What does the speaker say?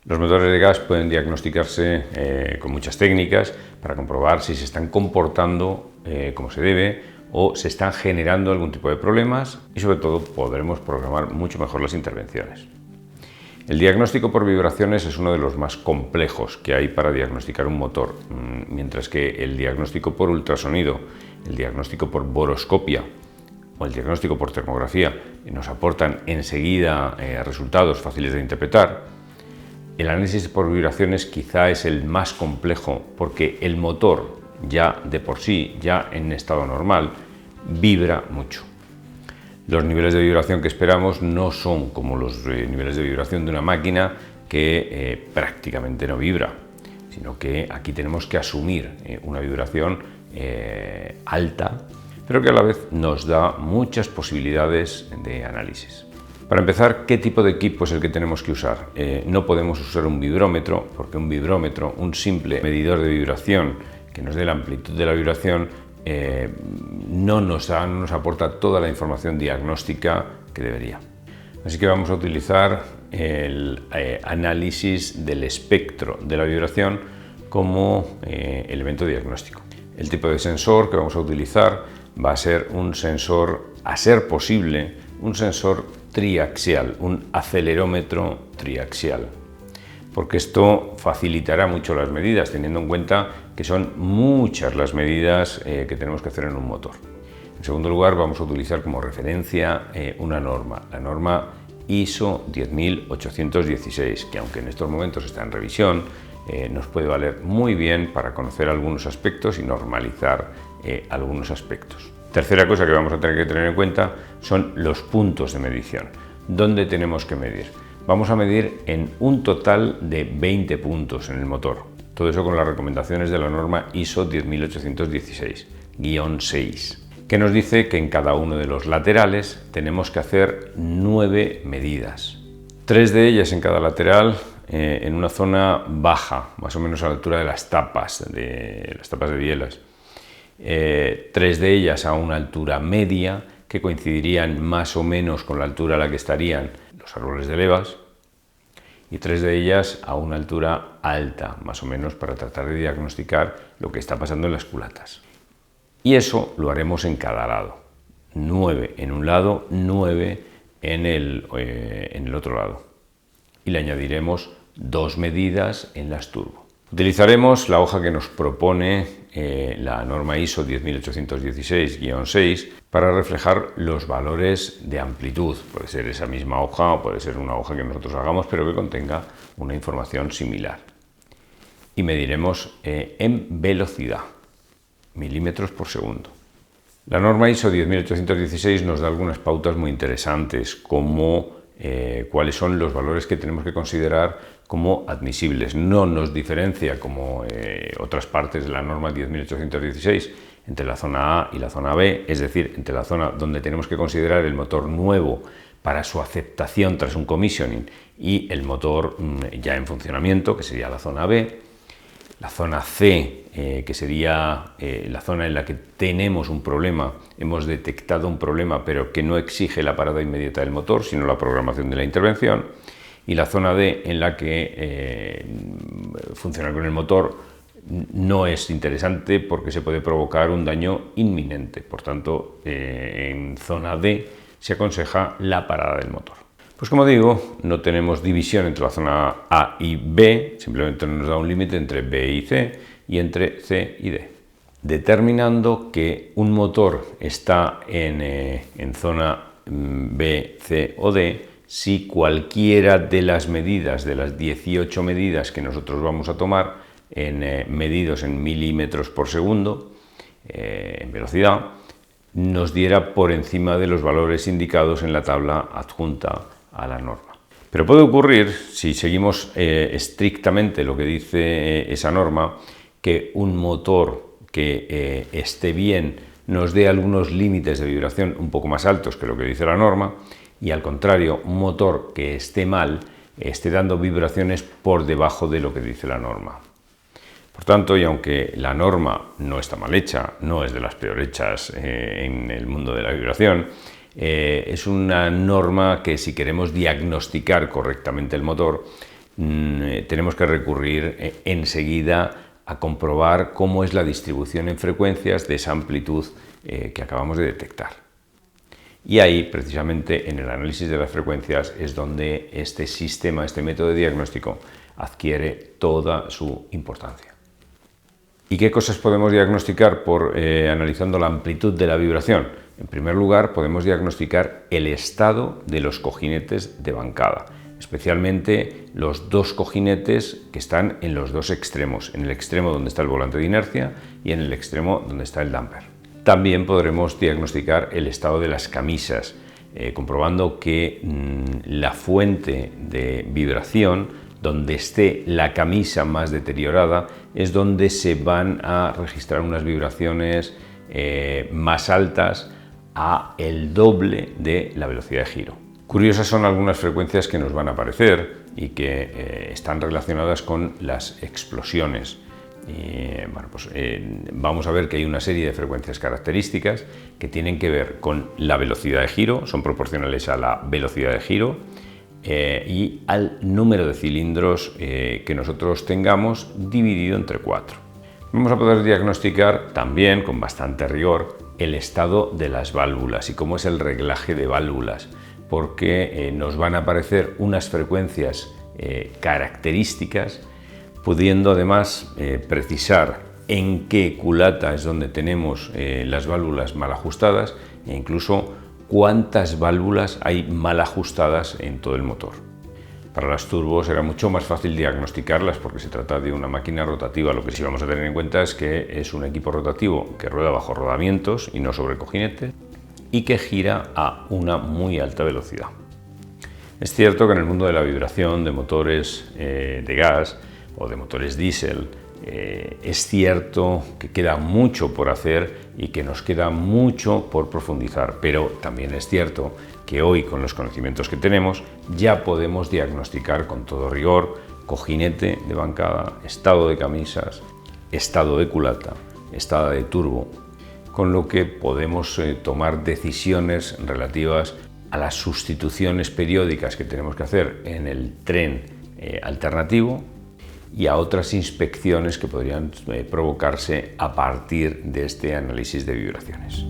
Los motores de gas pueden diagnosticarse con muchas técnicas para comprobar si se están comportando como se debe o se están generando algún tipo de problemas, y sobre todo podremos programar mucho mejor las intervenciones. El diagnóstico por vibraciones es uno de los más complejos que hay para diagnosticar un motor, mientras que el diagnóstico por ultrasonido, el diagnóstico por boroscopia o el diagnóstico por termografía nos aportan enseguida resultados fáciles de interpretar. El análisis por vibraciones quizá es el más complejo porque el motor ya de por sí, ya en estado normal, vibra mucho. Los niveles de vibración que esperamos no son como los niveles de vibración de una máquina que prácticamente no vibra, sino que aquí tenemos que asumir una vibración alta, pero que a la vez nos da muchas posibilidades de análisis. Para empezar, ¿qué tipo de equipo es el que tenemos que usar? No podemos usar un vibrómetro, porque un vibrómetro, un simple medidor de vibración que nos dé la amplitud de la vibración, no nos aporta toda la información diagnóstica que debería. Así que vamos a utilizar el análisis del espectro de la vibración como elemento diagnóstico. El tipo de sensor que vamos a utilizar va a ser un sensor, a ser posible, un sensor triaxial, un acelerómetro triaxial, porque esto facilitará mucho las medidas, teniendo en cuenta que son muchas las medidas que tenemos que hacer en un motor. En segundo lugar, vamos a utilizar como referencia una norma, la norma ISO 10816, que aunque en estos momentos está en revisión, nos puede valer muy bien para conocer algunos aspectos y normalizar algunos aspectos. Tercera cosa que vamos a tener que tener en cuenta son los puntos de medición. ¿Dónde tenemos que medir? Vamos a medir en un total de 20 puntos en el motor. Todo eso con las recomendaciones de la norma ISO 10816-6, que nos dice que en cada uno de los laterales tenemos que hacer 9 medidas. 3 de ellas en cada lateral en una zona baja, más o menos a la altura de las tapas de bielas. 3 de ellas a una altura media, que coincidirían más o menos con la altura a la que estarían los árboles de levas, y 3 de ellas a una altura alta, más o menos, para tratar de diagnosticar lo que está pasando en las culatas. Y eso lo haremos en cada lado. 9 en un lado, 9 en el otro lado. Y le añadiremos 2 medidas en las turbo. Utilizaremos la hoja que nos propone la norma ISO 10816-6 para reflejar los valores de amplitud. Puede ser esa misma hoja o puede ser una hoja que nosotros hagamos, pero que contenga una información similar. Y mediremos en velocidad, milímetros por segundo. La norma ISO 10816 nos da algunas pautas muy interesantes, como cuáles son los valores que tenemos que considerar como admisibles. No nos diferencia, como otras partes de la norma 10816, entre la zona A y la zona B, es decir, entre la zona donde tenemos que considerar el motor nuevo para su aceptación tras un commissioning y el motor ya en funcionamiento, que sería la zona B. La zona C, que sería la zona en la que tenemos un problema, hemos detectado un problema, pero que no exige la parada inmediata del motor, sino la programación de la intervención. Y la zona D, en la que funcionar con el motor no es interesante porque se puede provocar un daño inminente. Por tanto, en zona D se aconseja la parada del motor. Pues como digo, no tenemos división entre la zona A y B, simplemente nos da un límite entre B y C y entre C y D. Determinando que un motor está en zona B, C o D, si cualquiera de las medidas, de las 18 medidas que nosotros vamos a tomar, medidos en milímetros por segundo, en velocidad, nos diera por encima de los valores indicados en la tabla adjunta a la norma. Pero puede ocurrir, si seguimos estrictamente lo que dice esa norma, que un motor que esté bien nos dé algunos límites de vibración un poco más altos que lo que dice la norma, y al contrario, un motor que esté mal esté dando vibraciones por debajo de lo que dice la norma. Por tanto, y aunque la norma no está mal hecha, no es de las peor hechas en el mundo de la vibración, es una norma que, si queremos diagnosticar correctamente el motor, tenemos que recurrir enseguida a comprobar cómo es la distribución en frecuencias de esa amplitud que acabamos de detectar. Y ahí, precisamente, en el análisis de las frecuencias es donde este sistema, este método de diagnóstico, adquiere toda su importancia. ¿Y qué cosas podemos diagnosticar analizando la amplitud de la vibración? En primer lugar, podemos diagnosticar el estado de los cojinetes de bancada, especialmente los dos cojinetes que están en los dos extremos, en el extremo donde está el volante de inercia y en el extremo donde está el damper. También podremos diagnosticar el estado de las camisas, comprobando que la fuente de vibración, donde esté la camisa más deteriorada, es donde se van a registrar unas vibraciones más altas a el doble de la velocidad de giro. Curiosas son algunas frecuencias que nos van a aparecer y que están relacionadas con las explosiones. Vamos a ver que hay una serie de frecuencias características que tienen que ver con la velocidad de giro, son proporcionales a la velocidad de giro y al número de cilindros que nosotros tengamos dividido entre 4. Vamos a poder diagnosticar también con bastante rigor el estado de las válvulas y cómo es el reglaje de válvulas, porque nos van a aparecer unas frecuencias características, pudiendo además precisar en qué culata es donde tenemos las válvulas mal ajustadas e incluso cuántas válvulas hay mal ajustadas en todo el motor. Para las turbos era mucho más fácil diagnosticarlas porque se trata de una máquina rotativa. Lo que sí vamos a tener en cuenta es que es un equipo rotativo que rueda bajo rodamientos y no sobre cojinetes y que gira a una muy alta velocidad. Es cierto que en el mundo de la vibración de motores de gas o de motores diésel, es cierto que queda mucho por hacer y que nos queda mucho por profundizar, pero también es cierto que hoy, con los conocimientos que tenemos, ya podemos diagnosticar con todo rigor cojinete de bancada, estado de camisas, estado de culata, estado de turbo, con lo que podemos tomar decisiones relativas a las sustituciones periódicas que tenemos que hacer en el tren alternativo y a otras inspecciones que podrían provocarse a partir de este análisis de vibraciones.